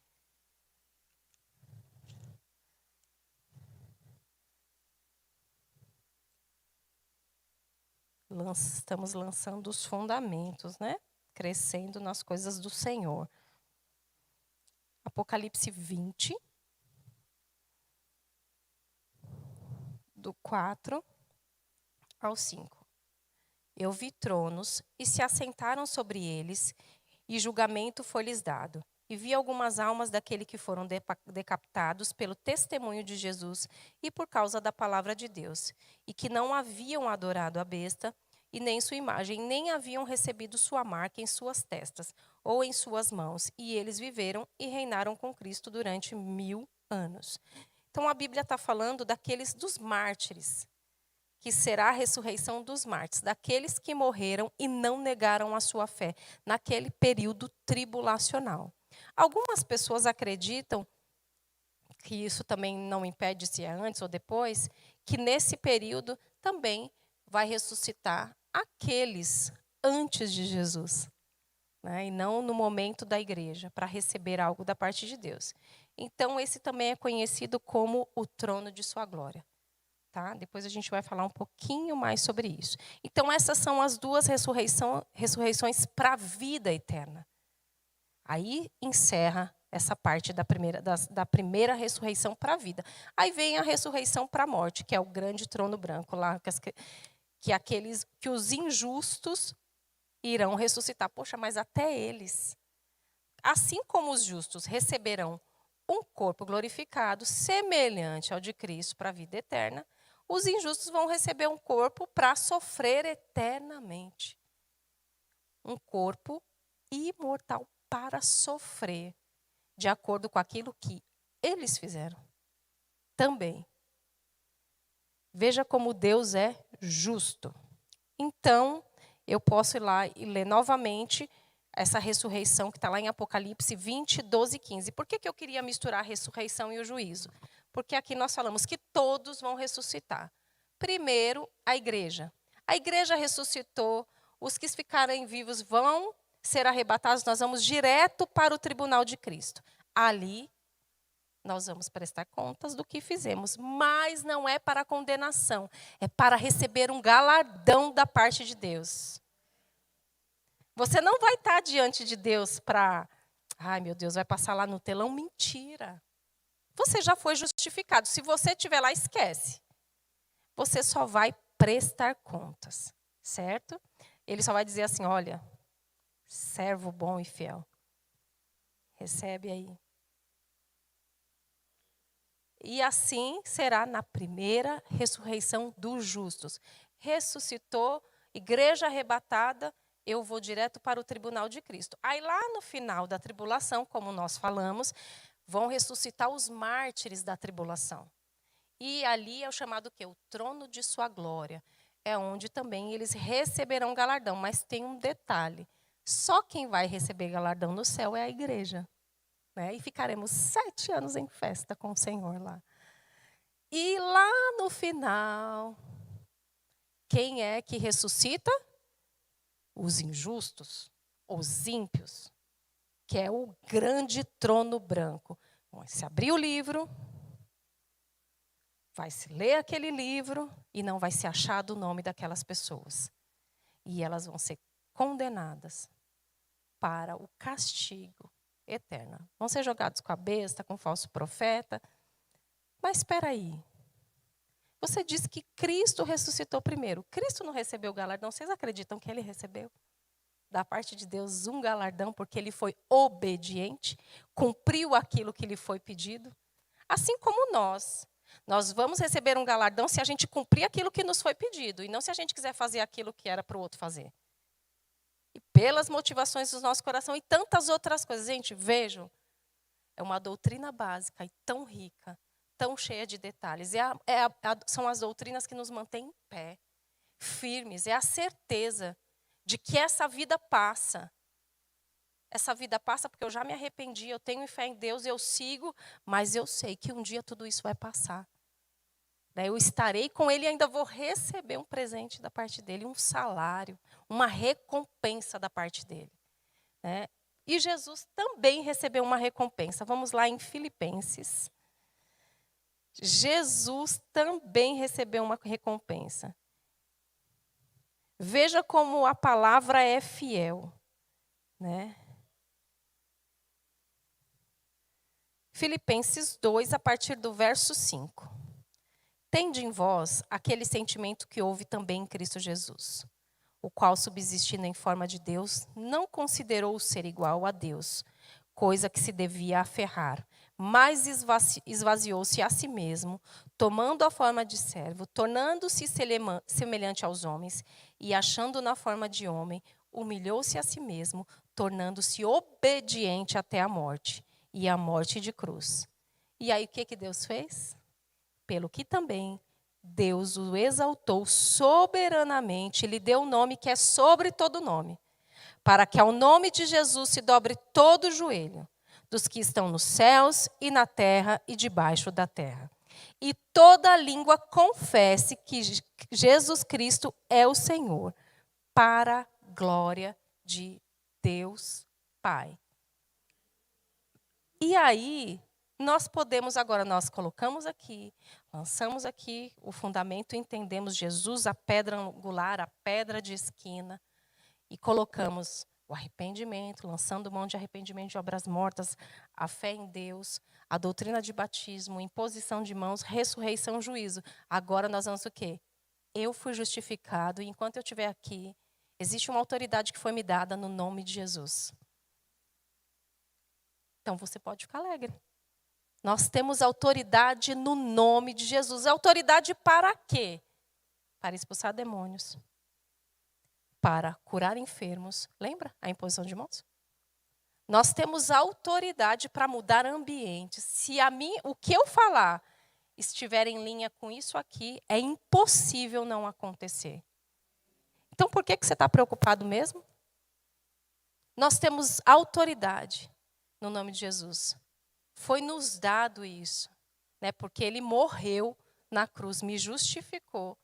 S1: Estamos lançando os fundamentos, né? Crescendo nas coisas do Senhor. Apocalipse 20, do 4 ao 5. Eu vi tronos e se assentaram sobre eles, e julgamento foi-lhes dado. E vi algumas almas daquele que foram decapitados pelo testemunho de Jesus e por causa da palavra de Deus, e que não haviam adorado a besta, e nem sua imagem, nem haviam recebido sua marca em suas testas ou em suas mãos. E eles viveram e reinaram com Cristo durante 1000 anos. Então a Bíblia está falando dos mártires, que será a ressurreição dos mártires, daqueles que morreram e não negaram a sua fé, naquele período tribulacional. Algumas pessoas acreditam, que isso também não impede se é antes ou depois, que nesse período também vai ressuscitar aqueles antes de Jesus, né? E não no momento da igreja, para receber algo da parte de Deus. Então, esse também é conhecido como o trono de sua glória. Tá? Depois a gente vai falar um pouquinho mais sobre isso. Então, essas são as duas ressurreições para a vida eterna. Aí encerra essa parte da primeira ressurreição para a vida. Aí vem a ressurreição para a morte, que é o grande trono branco, lá, que os injustos irão ressuscitar. Poxa, mas até eles, assim como os justos receberão um corpo glorificado, semelhante ao de Cristo para a vida eterna, os injustos vão receber um corpo para sofrer eternamente. Um corpo imortal para sofrer, de acordo com aquilo que eles fizeram. também. Veja como Deus é justo. Então, eu posso ir lá e ler novamente essa ressurreição que está lá em Apocalipse 20, 12 e 15. Por que eu queria misturar a ressurreição e o juízo? Porque aqui nós falamos que todos vão ressuscitar. Primeiro, a igreja. A igreja ressuscitou, os que ficarem vivos vão ser arrebatados, nós vamos direto para o tribunal de Cristo. Ali, nós vamos prestar contas do que fizemos, mas não é para condenação, é para receber um galardão da parte de Deus. Você não vai estar diante de Deus para, ai meu Deus, vai passar lá no telão? Mentira. Você já foi justificado. Se você estiver lá, esquece. Você só vai prestar contas, certo? Ele só vai dizer assim, olha, servo bom e fiel, recebe aí. E assim será na primeira ressurreição dos justos. Ressuscitou, igreja arrebatada, eu vou direto para o tribunal de Cristo. Aí lá no final da tribulação, como nós falamos, vão ressuscitar os mártires da tribulação. E ali é o chamado o quê? O trono de sua glória. É onde também eles receberão galardão. Mas tem um detalhe. Só quem vai receber galardão no céu é a igreja. Né? E ficaremos 7 anos em festa com o Senhor lá. E lá no final, quem é que ressuscita? Os injustos, os ímpios, que é o grande trono branco. Vai se abrir o livro, vai se ler aquele livro e não vai ser achado o nome daquelas pessoas. E elas vão ser condenadas para o castigo eterno. Vão ser jogados com a besta, com o falso profeta. Mas espera aí. Você disse que Cristo ressuscitou primeiro. Cristo não recebeu o galardão. Vocês acreditam que ele recebeu? Da parte de Deus, um galardão, porque ele foi obediente, cumpriu aquilo que lhe foi pedido. Assim como nós. Nós vamos receber um galardão se a gente cumprir aquilo que nos foi pedido, e não se a gente quiser fazer aquilo que era para o outro fazer. E pelas motivações do nosso coração e tantas outras coisas. Gente, vejam, é uma doutrina básica e tão rica, tão cheia de detalhes. São as doutrinas que nos mantêm em pé, firmes. É a certeza de que essa vida passa. Essa vida passa porque eu já me arrependi, eu tenho fé em Deus, eu sigo, mas eu sei que um dia tudo isso vai passar. Eu estarei com Ele e ainda vou receber um presente da parte dEle, um salário, uma recompensa da parte dEle. E Jesus também recebeu uma recompensa. Vamos lá em Filipenses. Jesus também recebeu uma recompensa. Veja como a palavra é fiel. Filipenses 2, a partir do verso 5. Tende em vós aquele sentimento que houve também em Cristo Jesus, o qual, subsistindo em forma de Deus, não considerou o ser igual a Deus, coisa que se devia aferrar, mas esvaziou-se a si mesmo, tomando a forma de servo, tornando-se semelhante aos homens, e achando na forma de homem, humilhou-se a si mesmo, tornando-se obediente até a morte, e a morte de cruz. E aí o que Deus fez? Pelo que também Deus o exaltou soberanamente, lhe deu um nome que é sobre todo nome, para que ao nome de Jesus se dobre todo o joelho, dos que estão nos céus e na terra e debaixo da terra. E toda língua confesse que Jesus Cristo é o Senhor, para a glória de Deus Pai. E aí, nós podemos agora, nós colocamos aqui, lançamos aqui o fundamento, entendemos Jesus, a pedra angular, a pedra de esquina, e colocamos o arrependimento, lançando mão de arrependimento de obras mortas, a fé em Deus, a doutrina de batismo, imposição de mãos, ressurreição, juízo. Agora nós vamos o quê? Eu fui justificado, e enquanto eu estiver aqui, existe uma autoridade que foi me dada no nome de Jesus. Então você pode ficar alegre. Nós temos autoridade no nome de Jesus. Autoridade para quê? Para expulsar demônios. Para curar enfermos. Lembra a imposição de mãos? Nós temos autoridade para mudar ambientes. Se o que eu falar estiver em linha com isso aqui, é impossível não acontecer. Então, por que você está preocupado mesmo? Nós temos autoridade no nome de Jesus. Foi nos dado isso, né? Porque ele morreu na cruz, me justificou.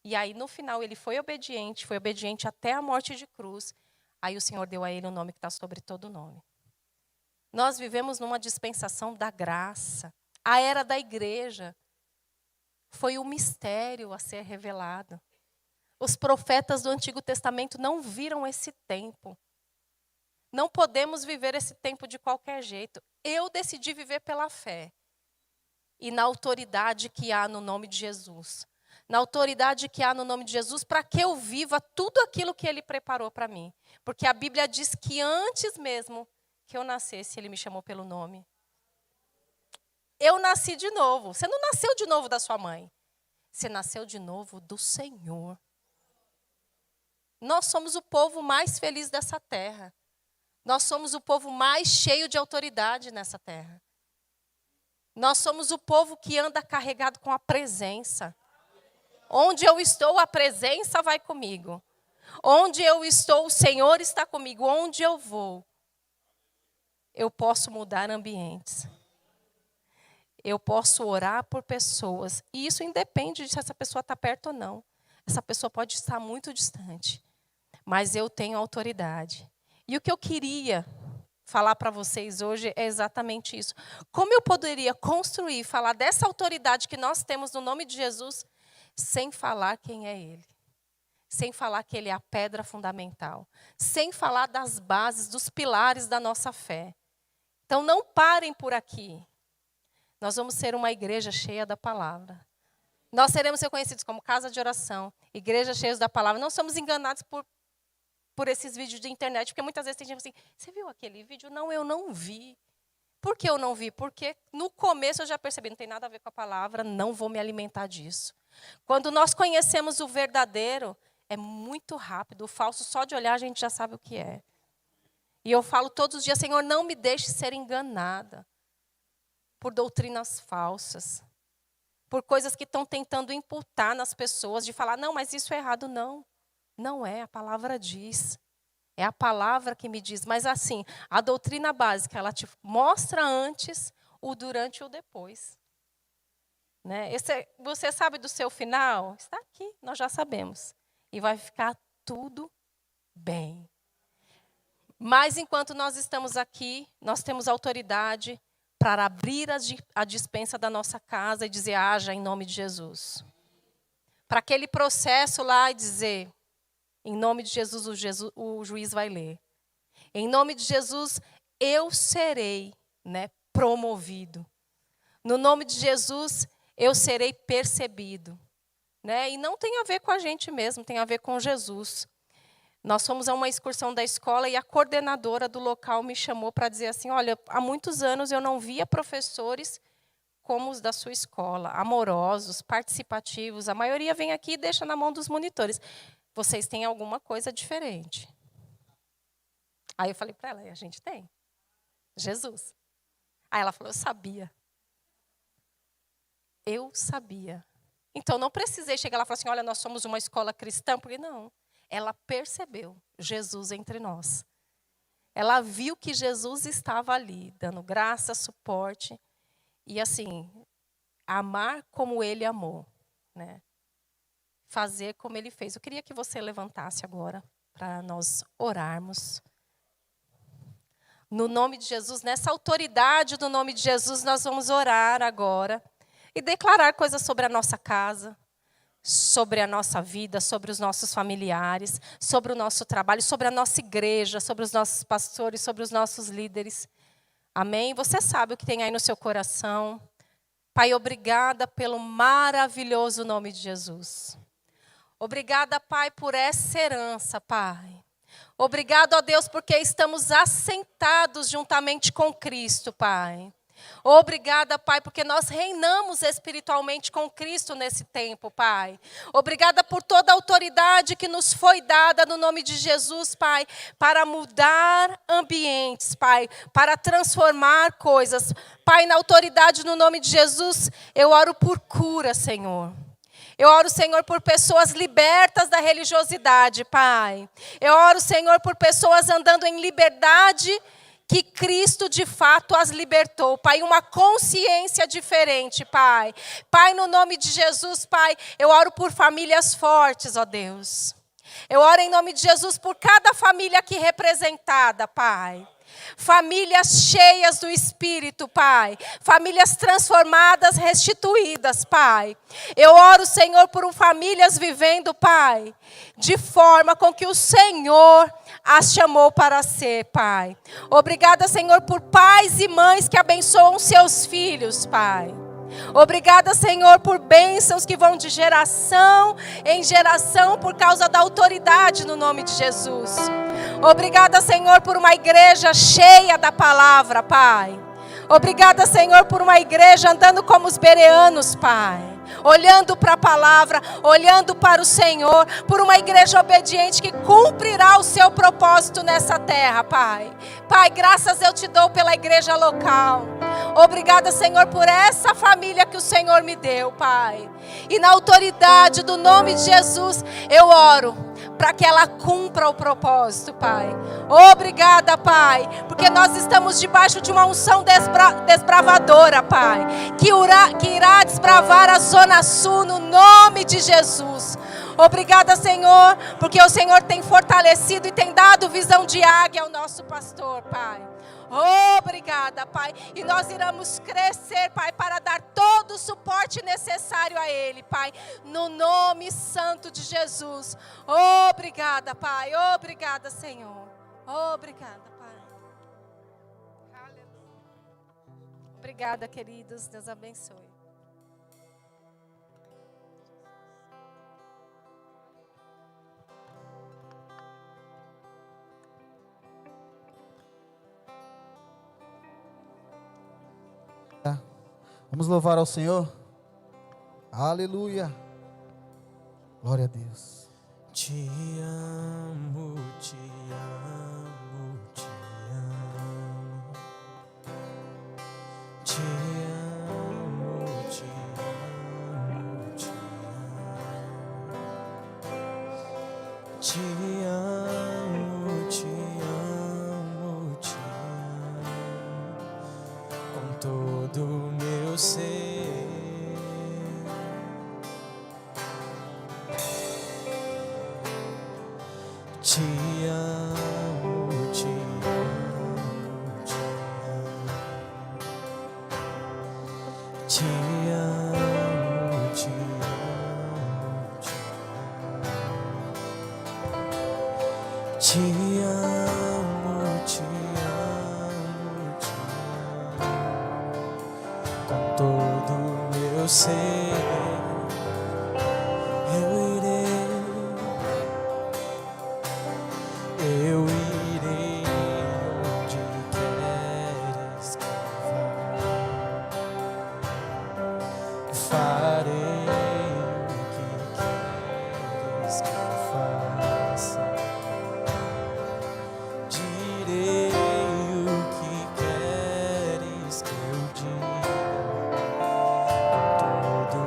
S1: E aí, no final, ele foi obediente até a morte de cruz. Aí o Senhor deu a ele o nome que está sobre todo nome. Nós vivemos numa dispensação da graça. A era da igreja foi um mistério a ser revelado. Os profetas do Antigo Testamento não viram esse tempo. Não podemos viver esse tempo de qualquer jeito. Eu decidi viver pela fé. E na autoridade que há no nome de Jesus. Na autoridade que há no nome de Jesus, para que eu viva tudo aquilo que Ele preparou para mim. Porque a Bíblia diz que antes mesmo que eu nascesse, Ele me chamou pelo nome. Eu nasci de novo. Você não nasceu de novo da sua mãe. Você nasceu de novo do Senhor. Nós somos o povo mais feliz dessa terra. Nós somos o povo mais cheio de autoridade nessa terra. Nós somos o povo que anda carregado com a presença. Onde eu estou, a presença vai comigo. Onde eu estou, o Senhor está comigo. Onde eu vou, eu posso mudar ambientes. Eu posso orar por pessoas. E isso independe de se essa pessoa está perto ou não. Essa pessoa pode estar muito distante. Mas eu tenho autoridade. E o que eu queria falar para vocês hoje é exatamente isso. Como eu poderia construir, falar dessa autoridade que nós temos no nome de Jesus, sem falar quem é Ele. Sem falar que Ele é a pedra fundamental. Sem falar das bases, dos pilares da nossa fé. Então não parem por aqui. Nós vamos ser uma igreja cheia da palavra. Nós seremos reconhecidos como casa de oração, igreja cheia da palavra. Não somos enganados por esses vídeos de internet, porque muitas vezes tem gente assim, você viu aquele vídeo? Não, eu não vi. Por que eu não vi? Porque no começo eu já percebi, não tem nada a ver com a palavra, não vou me alimentar disso. Quando nós conhecemos o verdadeiro, é muito rápido. O falso, só de olhar, a gente já sabe o que é. E eu falo todos os dias, Senhor, não me deixe ser enganada por doutrinas falsas, por coisas que estão tentando imputar nas pessoas, de falar, não, mas isso é errado. Não, não é, a palavra diz. É a palavra que me diz. Mas assim, a doutrina básica, ela te mostra antes, o durante e o depois. Né? Você sabe do seu final? Está aqui, nós já sabemos. E vai ficar tudo bem. Mas enquanto nós estamos aqui, nós temos autoridade para abrir a despensa da nossa casa e dizer, haja em nome de Jesus. Para aquele processo lá e dizer, em nome de Jesus, o juiz vai ler. Em nome de Jesus, eu serei, né, promovido. No nome de Jesus, eu serei percebido. Né? E não tem a ver com a gente mesmo, tem a ver com Jesus. Nós fomos a uma excursão da escola e a coordenadora do local me chamou para dizer assim, olha, há muitos anos eu não via professores como os da sua escola, amorosos, participativos. A maioria vem aqui e deixa na mão dos monitores. Vocês têm alguma coisa diferente. Aí eu falei para ela, a gente tem. Jesus. Aí ela falou, eu sabia. Eu sabia. Então não precisei chegar lá e falar assim, olha, nós somos uma escola cristã, porque não. Ela percebeu Jesus entre nós. Ela viu que Jesus estava ali, dando graça, suporte. E assim, amar como Ele amou. Né? Fazer como Ele fez. Eu queria que você levantasse agora, para nós orarmos. No nome de Jesus, nessa autoridade do nome de Jesus, nós vamos orar agora. E declarar coisas sobre a nossa casa. Sobre a nossa vida, sobre os nossos familiares, sobre o nosso trabalho, sobre a nossa igreja, sobre os nossos pastores, sobre os nossos líderes. Amém? Você sabe o que tem aí no seu coração. Pai, obrigada pelo maravilhoso nome de Jesus. Obrigada, Pai, por essa herança, Pai. Obrigado, ó Deus, porque estamos assentados juntamente com Cristo, Pai. Obrigada, Pai, porque nós reinamos espiritualmente com Cristo nesse tempo, Pai. Obrigada por toda a autoridade que nos foi dada no nome de Jesus, Pai, para mudar ambientes, Pai, para transformar coisas. Pai, na autoridade no nome de Jesus, eu oro por cura, Senhor. Eu oro, Senhor, por pessoas libertas da religiosidade, Pai. Eu oro, Senhor, por pessoas andando em liberdade que Cristo de fato as libertou, Pai, uma consciência diferente, Pai. Pai, no nome de Jesus, Pai, eu oro por famílias fortes, ó Deus. Eu oro em nome de Jesus por cada família aqui representada, Pai. Famílias cheias do Espírito, Pai. Famílias transformadas, restituídas, Pai. Eu oro, Senhor, por famílias vivendo, Pai, de forma com que o Senhor as chamou para ser, Pai. Obrigada, Senhor, por pais e mães que abençoam seus filhos, Pai. Obrigada, Senhor, por bênçãos que vão de geração em geração por causa da autoridade no nome de Jesus. Obrigada, Senhor, por uma igreja cheia da palavra, Pai. Obrigada, Senhor, por uma igreja andando como os bereanos, Pai. Olhando para a palavra, olhando para o Senhor, por uma igreja obediente que cumprirá o seu propósito nessa terra, Pai. Pai, graças eu te dou pela igreja local. Obrigada, Senhor, por essa família que o Senhor me deu, Pai. E na autoridade do nome de Jesus, eu oro para que ela cumpra o propósito, Pai. Obrigada, Pai, porque nós estamos debaixo de uma unção desbravadora, Pai, que irá desbravar a Zona Sul no nome de Jesus. Obrigada, Senhor, porque o Senhor tem fortalecido e tem dado visão de águia ao nosso pastor, Pai. Obrigada, Pai. E nós iremos crescer, Pai, para dar todo o suporte necessário a Ele, Pai. No nome santo de Jesus. Obrigada, Pai. Obrigada, Senhor. Obrigada, Pai. Obrigada, queridos. Deus abençoe.
S2: Vamos louvar ao Senhor. Aleluia. Glória a Deus.
S3: Te amo, te amo, te amo. Te amo, te amo, te amo. Te amo, te amo, te amo. Com todo o meu ser. Te amo, te amo, te amo. Te amo, te amo, te amo. Te amo, te amo, te amo. Com todo o meu ser. Eu irei onde queres que vá. Farei o que queres que eu faça. Direi o que queres que eu diga. Com todo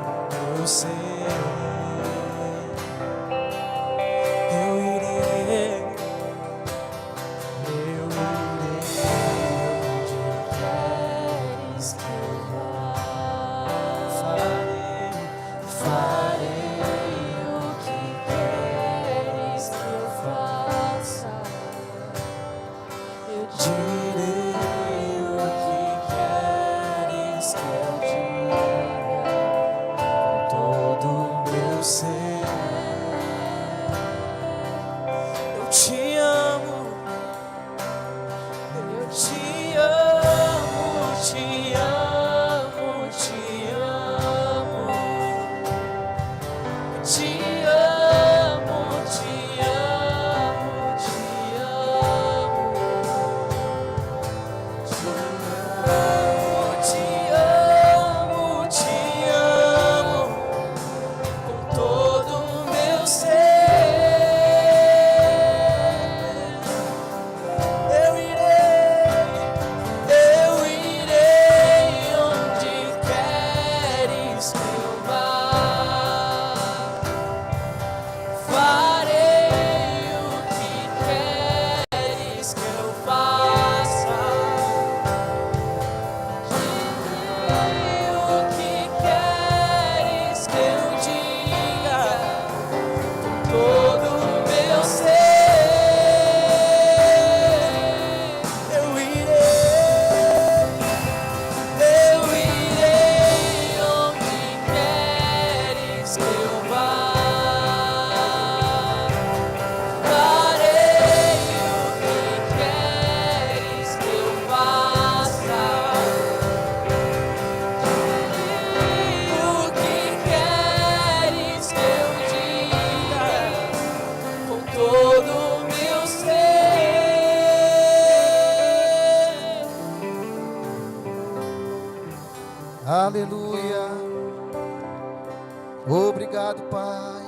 S2: Obrigado, Pai,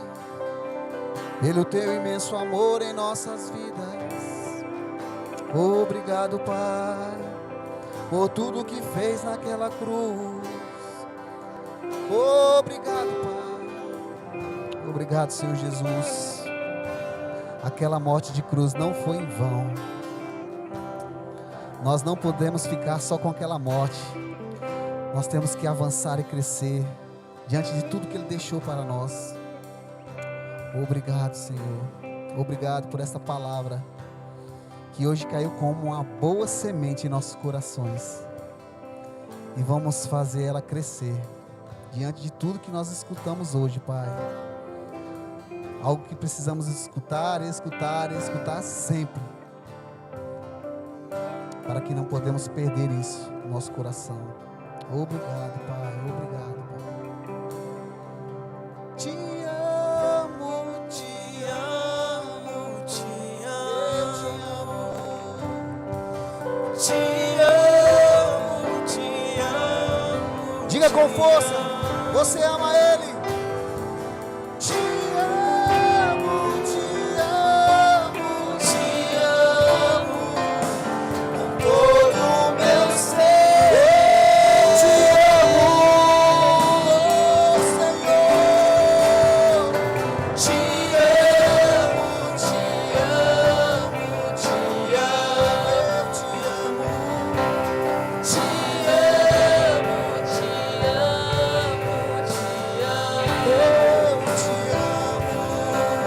S2: pelo teu imenso amor em nossas vidas. Obrigado, Pai, por tudo que fez naquela cruz. Obrigado, Pai. Obrigado, Senhor Jesus. Aquela morte de cruz não foi em vão. Nós não podemos ficar só com aquela morte. Nós temos que avançar e crescer diante de tudo que Ele deixou para nós. Obrigado, Senhor. Obrigado por esta palavra que hoje caiu como uma boa semente em nossos corações. E vamos fazer ela crescer diante de tudo que nós escutamos hoje, Pai. Algo que precisamos escutar, escutar e escutar sempre, para que não podemos perder isso no nosso coração. Obrigado, Pai. Obrigado, Pai. Te amo, te amo, te amo. Eu te amo. Te amo. Diga com força, você ama Ele. Te amo, te amo, te amo. Com todo o meu ser. Te amo, Senhor. Te amo, te amo, te amo. Te amo, te amo, te amo, te amo.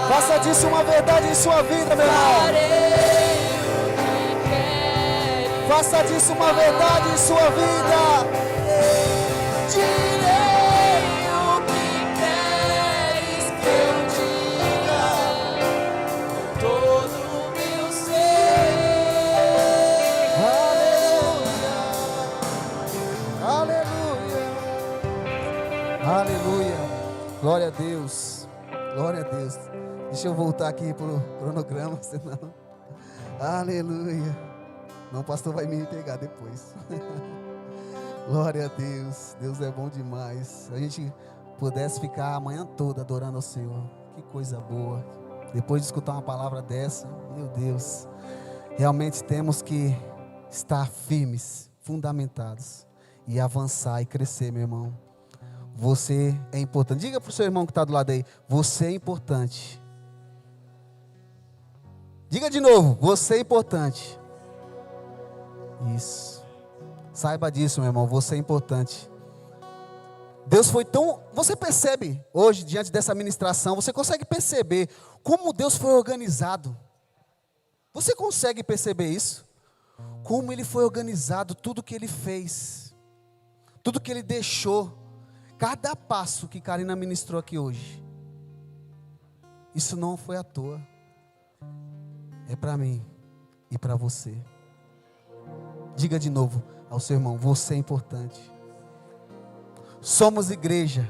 S2: Faça disso uma verdade em sua vida, meu irmão. Faça disso uma verdade em sua vida. Direi o que queres que eu diga com todo o meu ser. Aleluia. Aleluia. Aleluia. Glória a Deus. Glória a Deus. Deixa eu voltar aqui para o cronograma, senão... Aleluia. Não, o pastor vai me pegar depois. Glória a Deus. Deus é bom demais. Se a gente pudesse ficar a manhã toda adorando ao Senhor, que coisa boa. Depois de escutar uma palavra dessa, meu Deus. Realmente temos que estar firmes, fundamentados e avançar e crescer, meu irmão. Você é importante. Diga para o seu irmão que está do lado aí, você é importante. Diga de novo, você é importante. Isso. Saiba disso, meu irmão, você é importante. Deus foi tão... Você percebe hoje, diante dessa ministração, você consegue perceber como Deus foi organizado? Você consegue perceber isso? Como Ele foi organizado, tudo que Ele fez, tudo que Ele deixou, cada passo que Karina ministrou aqui hoje. Isso não foi à toa. É para mim e para você. Diga de novo ao seu irmão, você é importante. Somos igreja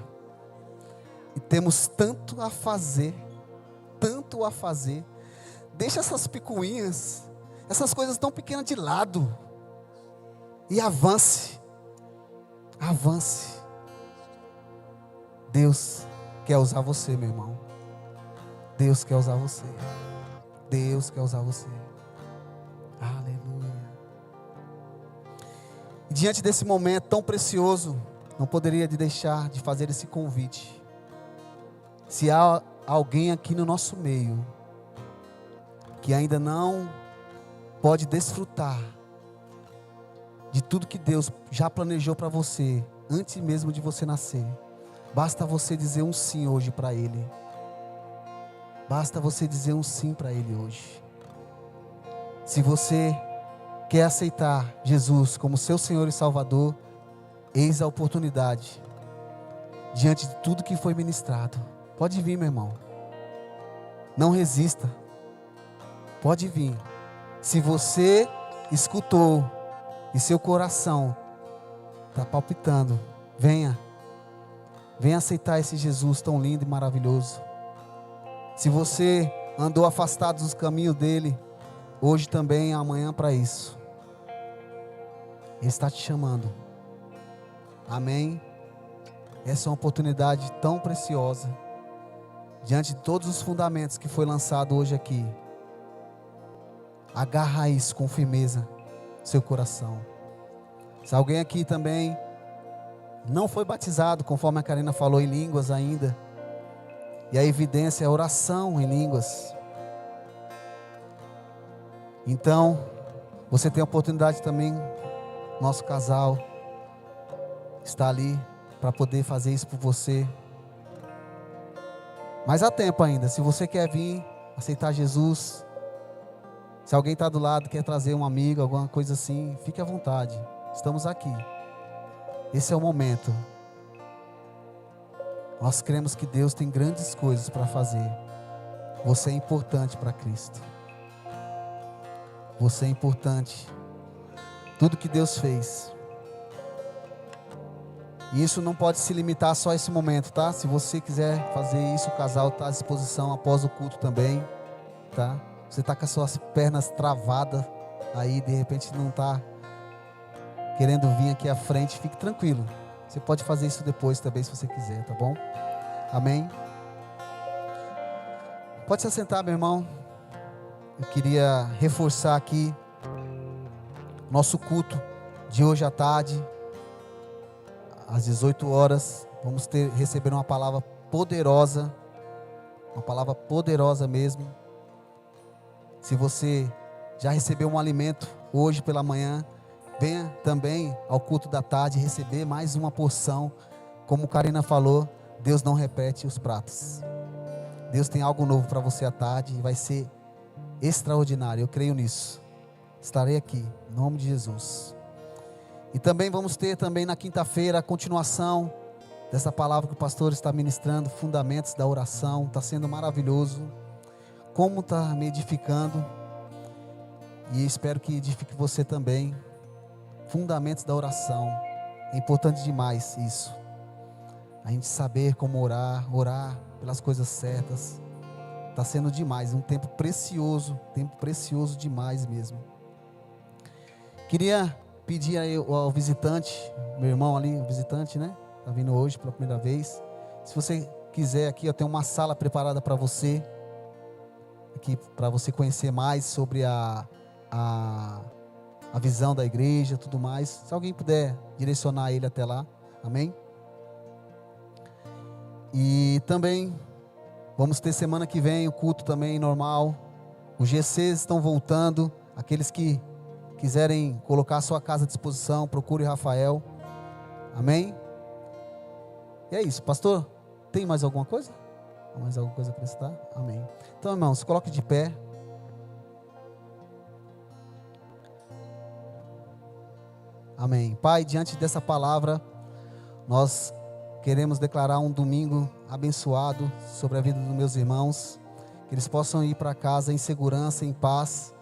S2: e temos tanto a fazer, tanto a fazer. Deixa essas picuinhas, essas coisas tão pequenas de lado e avance. Avance. Deus quer usar você, meu irmão. Deus quer usar você. Deus quer usar você. Aleluia. E diante desse momento tão precioso, não poderia deixar de fazer esse convite. Se há alguém aqui no nosso meio que ainda não pode desfrutar de tudo que Deus já planejou para você, antes mesmo de você nascer. Basta você dizer um sim hoje para Ele. Basta você dizer um sim para Ele hoje. Se você quer aceitar Jesus como seu Senhor e Salvador, eis a oportunidade, diante de tudo que foi ministrado. Pode vir, meu irmão. Não resista. Pode vir. Se você escutou e seu coração está palpitando, venha. Venha aceitar esse Jesus tão lindo e maravilhoso. Se você andou afastado dos caminhos dele, hoje também é amanhã para isso. Ele está te chamando. Amém? Essa é uma oportunidade tão preciosa. Diante de todos os fundamentos que foi lançado hoje aqui. Agarra isso com firmeza no seu coração. Se alguém aqui também não foi batizado, conforme a Karina falou, em línguas ainda, e a evidência é a oração em línguas, então você tem a oportunidade também, nosso casal está ali para poder fazer isso por você. Mas há tempo ainda. Se você quer vir aceitar Jesus, se alguém está do lado, quer trazer um amigo, alguma coisa assim, fique à vontade. Estamos aqui. Esse é o momento. Nós cremos que Deus tem grandes coisas para fazer. Você é importante para Cristo. Você é importante. Tudo que Deus fez. E isso não pode se limitar só a esse momento, tá? Se você quiser fazer isso, o casal está à disposição após o culto também, tá? Você está com as suas pernas travadas aí, de repente não está querendo vir aqui à frente, fique tranquilo. Você pode fazer isso depois também, se você quiser, tá bom? Amém? Pode se assentar, meu irmão. Eu queria reforçar aqui nosso culto de hoje à tarde, às 18 horas. Vamos receber uma palavra poderosa mesmo. Se você já recebeu um alimento hoje pela manhã, venha também ao culto da tarde receber mais uma porção. Como Karina falou, Deus não repete os pratos. Deus tem algo novo para você à tarde e vai ser extraordinário, eu creio nisso. Estarei aqui, em nome de Jesus. E também vamos ter também na quinta-feira a continuação dessa palavra que o pastor está ministrando, fundamentos da oração. Está sendo maravilhoso. Como está me edificando. E espero que edifique você também. Fundamentos da oração. É importante demais isso. A gente saber como orar pelas coisas certas. Está sendo demais, um tempo precioso demais mesmo. Queria pedir aí ao visitante, meu irmão ali, o visitante, né? Está vindo hoje pela primeira vez. Se você quiser aqui, eu tenho uma sala preparada para você. Aqui para você conhecer mais sobre a visão da igreja, tudo mais. Se alguém puder direcionar ele até lá, amém? E também vamos ter semana que vem o culto também normal. Os GCs estão voltando. Aqueles que quiserem colocar a sua casa à disposição, procure Rafael. Amém? E é isso, pastor. Tem mais alguma coisa? Mais alguma coisa a acrescentar? Amém. Então, irmãos, se coloque de pé. Amém. Pai, diante dessa palavra, nós queremos declarar um domingo abençoado sobre a vida dos meus irmãos. Que eles possam ir para casa em segurança, em paz.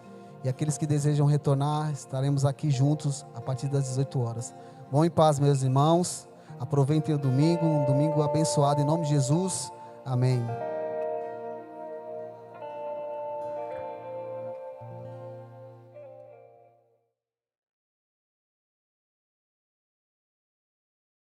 S2: E aqueles que desejam retornar, estaremos aqui juntos a partir das 18 horas. Bom em paz, meus irmãos. Aproveitem o domingo, um domingo abençoado em nome de Jesus. Amém.